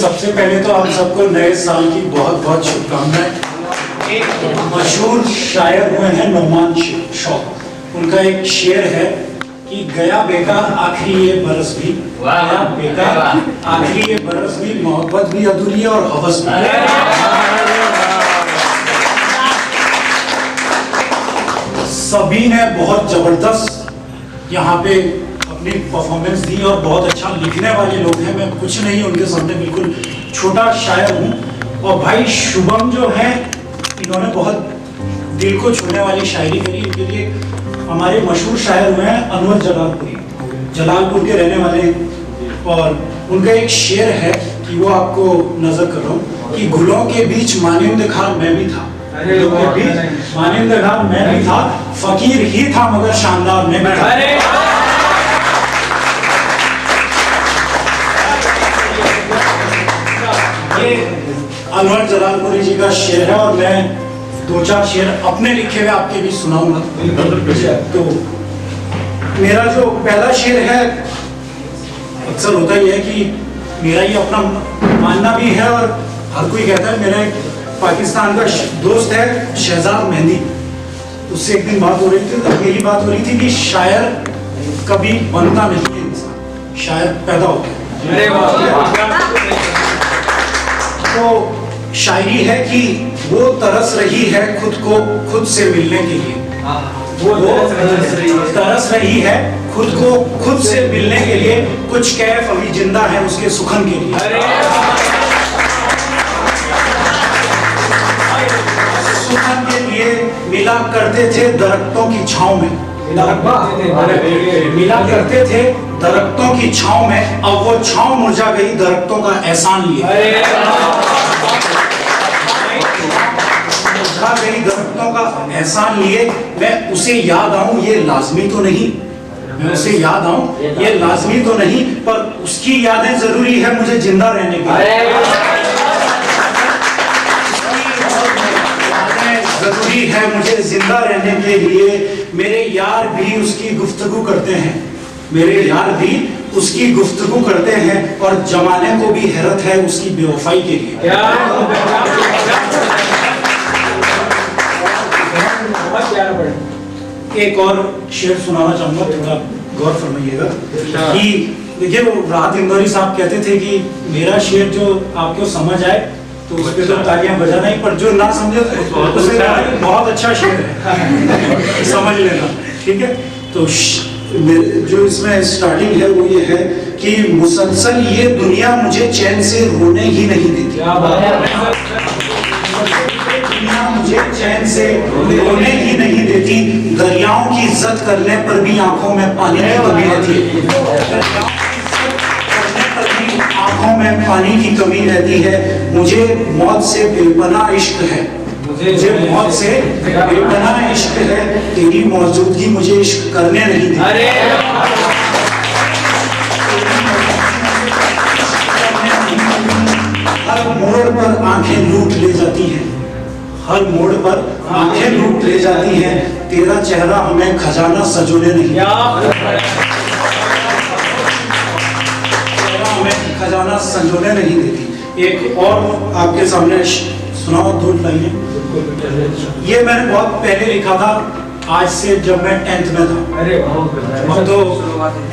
सबसे पहले तो आप सबको नए साल की बहुत बहुत शुभकामनाएं। एक मशहूर शायर हुए हैं नोमान शौक, उनका एक शेर है कि गया बेकार आखिरी ये बरस भी, गया बेकार आखिरी ये बरस भी, मोहब्बत भी अधूरी है और हवस भी। सभी ने बहुत जबरदस्त यहाँ पे अपनी परफॉर्मेंस दी और बहुत अच्छा लिखने वाले लोग हैं। मैं कुछ नहीं उनके सामने, बिल्कुल छोटा शायर हूँ। और भाई शुभम जो है, इन्होंने बहुत दिल को छूने वाली शायरी करी। इनके लिए हमारे मशहूर शायर हुए हैं अनवर जलालपुरी, जलालपुर के रहने वाले हैं। और उनका एक शेर है कि वो आपको नजर कर रहा हूँ कि गुलों के बीच मानिंद खान मैं भी था, गुलों के बीच मानिंद खान मैं भी था, फकीर ही था मगर शानदार मैं भी था। ये अनवर जलालपुरी जी का शेर है और मैं दो चार शेर अपने लिखे हुए आपके भी सुनाऊंगा। तो मेरा जो पहला शेर है, अक्सर होता ही है कि मेरा ही अपना मानना भी है और हर कोई कहता है। मेरा एक पाकिस्तान का दोस्त है शहजाद मेहंदी, उससे एक दिन बात हो रही थी, तो यही बात हो रही थी कि शायर कभी बनता नहीं है इंसान, शायर पैदा होता है। तो शायरी है कि वो तरस रही है खुद को खुद से मिलने के लिए, वो तरस रही है खुद को खुद से मिलने के लिए, कुछ कैफ अभी जिंदा है उसके सुखन के लिए। सुखन के लिए मिला करते थे दरख्तों की छांव में, मिला करते थे दरख्तों की छांव में, अब वो छांव मुरझा गई दरख्तों का एहसान लिए। मुरझा गई दरख्तों का एहसान लिए, मैं उसे याद आऊं ये लाजमी तो नहीं, मैं उसे याद आऊं ये लाजमी तो नहीं, पर उसकी यादें जरूरी है मुझे जिंदा रहने की। जरूरी है मुझे जिंदा रहने के लिए, मेरे यार भी उसकी गुफ्तगू करते हैं, मेरे यार भी उसकी गुफ्तगू करते हैं, और जमाने को भी हैरत है उसकी बेवफाई के लिए। एक और शेर सुनाना चाहूंगा, थोड़ा गौर फरमाइएगा कि देखिए वो राहत इंदौरी साहब कहते थे कि मेरा शेर जो आपको समझ आए तो उस पे तो तालियां बजाना ही, पर जो ना समझे उसे बहुत अच्छा शेर है समझ लेना, ठीक है। तो जो इसमें स्टार्टिंग है वो ये है कि मुसलसल ये दुनिया मुझे चैन से रोने ही नहीं देती, दुनिया मुझे चैन से रोने ही नहीं देती, दरियाओं की इज्जत करने पर भी आंखों में पानी की कमी रहती है, आंखों में पानी की कमी रहती है। मुझे मौत से बेपनाह इश्क है, मुझे मौत से बेपनाह इश्क है, तेरी मौजूदगी मुझे इश्क करने नहीं दी। हर मोड़ पर आंखें लूट ले जाती हैं, हर मोड़ पर आंखें लूट ले जाती हैं, तेरा चेहरा हमें खजाना सजोने नहीं, खजाना संजोने नहीं देती। एक और आपके सामने सुनाओ दो लाइनें। ये मैंने बहुत पहले लिखा था, आज से जब मैं 10th में था, अब तो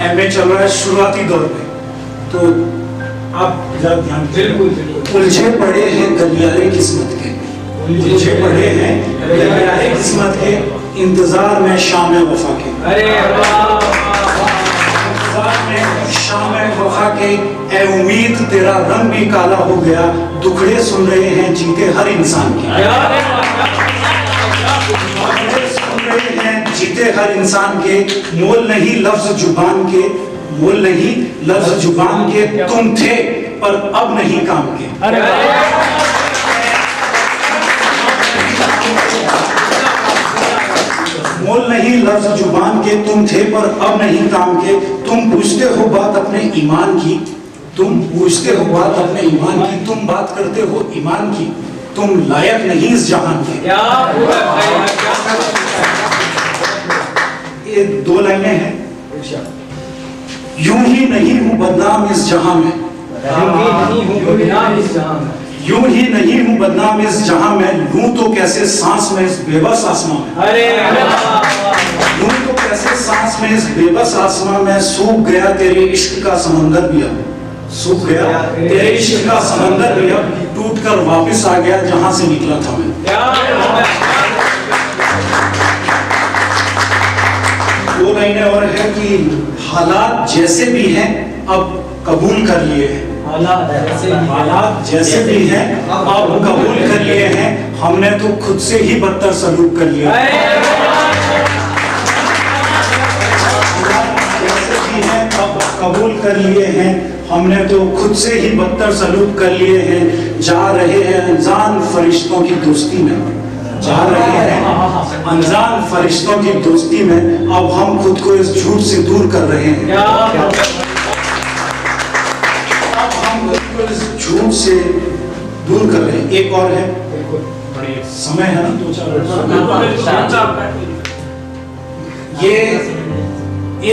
MA चल रहा है शुरुआती दौर में। तो आप जरा ध्यान दीजिए। उलझे पड़े हैं गलियारे किस्मत के, उलझे पड़े हैं गलियारे किस्मत के, इंतजार में शाम वफा के, शाम वफा के, ए उम्मीद तेरा रंग भी काला हो गया, दुखड़े सुन रहे हैं जीते हर इंसान के, दुखड़े सुन रहे हैं जीते हर इंसान के, मोल नहीं लफ्ज जुबान के, मोल नहीं लफ्ज जुबान के, तुम थे पर अब नहीं काम के। मोल नहीं लफ्ज जुबान के, तुम थे पर अब नहीं काम के, तुम पूछते हो बात अपने ईमान की, तुम पूछते हो बात अपने ईमान की, तुम बात करते हो ईमान की, तुम लायक नहीं इस जहान के। ये दो लाइनें हैं। यूं ही नहीं हूं बदनाम इस जहां में, यूं ही नहीं हूँ बदनाम इस जहां में, लूं तो कैसे सांस में इस बेबस आसमां में। लूं तो कैसे सांस में इस बेबस आसमां में, सूख गया तेरे इश्क का समंदर भी अब, सूख गया तेरे इश्क का समंदर भी अब, टूट कर वापिस आ गया जहां से निकला था मैं। दो लाइनें और है कि हालात जैसे भी हैं अब कबूल कर लिए हैं, हालात जैसे भी हैं अब कबूल कर लिए हैं, हमने तो खुद से ही बदतर सलूक कर लिया। जैसे भी हैं अब कबूल कर लिए हैं, हमने तो खुद से ही बदतर सलूक कर लिए हैं। जा रहे हैं अनजान फरिश्तों की दोस्ती में, जा रहे हैं अनजान फरिश्तों की दोस्ती में, अब हम खुद को इस झूठ से दूर कर रहे हैं। अब हम खुद को इस झूठ से दूर कर रहे हैं। एक और है, समय है ना 2-4 ये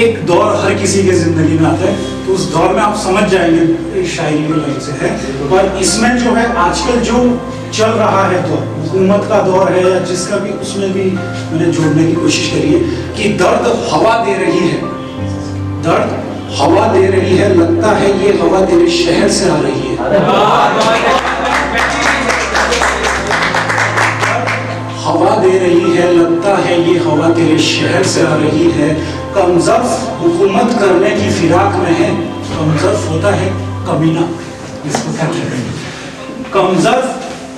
एक दौर हर किसी के जिंदगी में आता है, तो उस दौर में आप समझ जाएंगे इस शायरी की लाइन से है। पर इसमें जो है आजकल जो चल रहा है दौर, हुकूमत का दौर है या जिसका भी, उसमें भी मैंने जोड़ने की कोशिश करी है कि दर्द हवा दे रही है, दर्द हवा दे रही है, लगता है ये हवा तेरे शहर से आ रही है। हवा दे रही है, लगता है ये हवा तेरे शहर से आ रही है। कमजर्फ हुकूमत करने की फिराक में है, कमजर्फ होता है कमीना, इसको कहते हैं कमजर्फ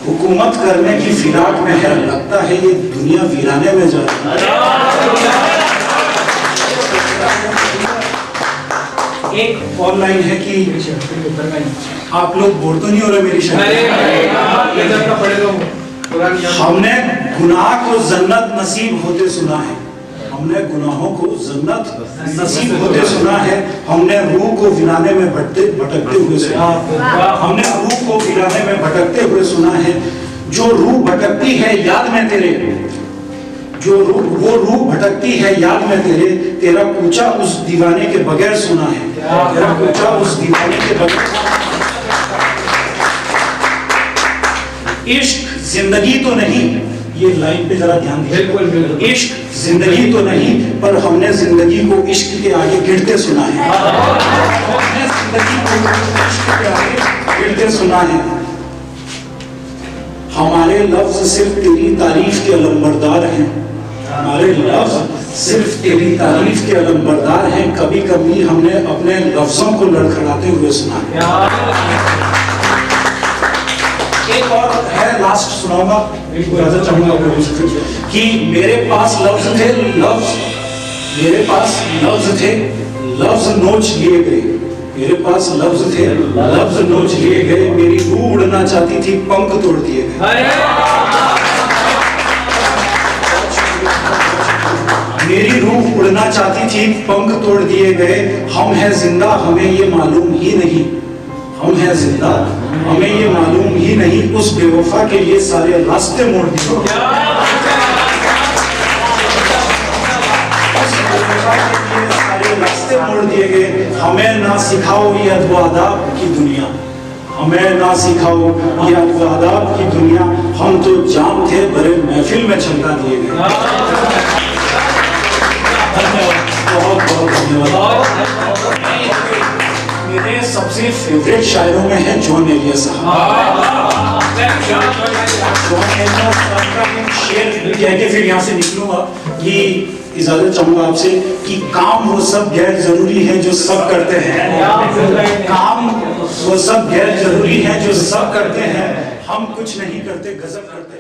हुकूमत करने की फिराक में है, लगता है ये दुनिया वीराने में जा रही है। एक और लाइन है कि आप लोग बोर तो नहीं हो रहे मेरी शायरी? हमने गुनाह को जन्नत नसीब होते सुना है, हमने गुनाहों को जन्नत नसीब होते सुना है, हमने रूह को वीराने में भटकते हुए सुना है, हमने रूह को वीराने में भटकते हुए सुना है। जो रूह भटकती है याद में तेरे, जो वो रूह भटकती है याद में तेरे, तेरा कूचा उस दीवाने के बगैर सुना है, तेरा कूचा उस दीवाने के बगैर। इश्क जिंदगी तो नहीं, ये लाइन पे जरा ध्यान दीजिए। इश्क जिंदगी तो नहीं, पर हमने जिंदगी को इश्क के आगे गिरते सुना है, हमने जिंदगी को इश्क के आगे गिरते सुना है। हमारे लफ्ज सिर्फ तेरी तारीफ के अलंबरदार हैं, हमारे लफ्ज सिर्फ तेरी तारीफ के अलंबरदार हैं, कभी कभी हमने अपने लफ्जों को लड़खड़ाते हुए सुना है। एक और है, लास्ट सुनाऊंगा, इजाजत चाहूंगा कि मेरे पास लफ्ज थे, लफ्ज मेरे पास लफ्ज थे, लफ्ज नोच लिए गए, मेरे पास लफ्ज थे, लफ्ज नोच लिए गए, मेरी रूह उड़ना चाहती थी, पंख तोड़ दिए गए। मेरी रूह उड़ना चाहती थी, पंख तोड़ दिए गए। हम हैं जिंदा हमें ये मालूम ही नहीं, हम हैं जिंदा हमें ये मालूम ही नहीं, उस बेवफा के लिए सारे रास्ते मोड़ दिए, सारे रास्ते मोड़ दिए गए। हमें ना सिखाओ ये अदब आदाब की दुनिया, हमें ना सिखाओ ये अदब आदाब की दुनिया, हम तो जाम थे भरे महफिल में छलका दिए गए। बहुत बहुत धन्यवाद। मेरे सबसे फेवरेट शायरों में है जॉन एलिया साहब। जॉन एलिया साहब का एक शेर कह के फिर यहाँ से निकलूंगा कि इजाजत चाहूंगा आपसे कि काम वो सब गैर जरूरी है जो सब करते हैं, काम वो सब गैर जरूरी है जो सब करते हैं, हम कुछ नहीं करते गजब करते हैं।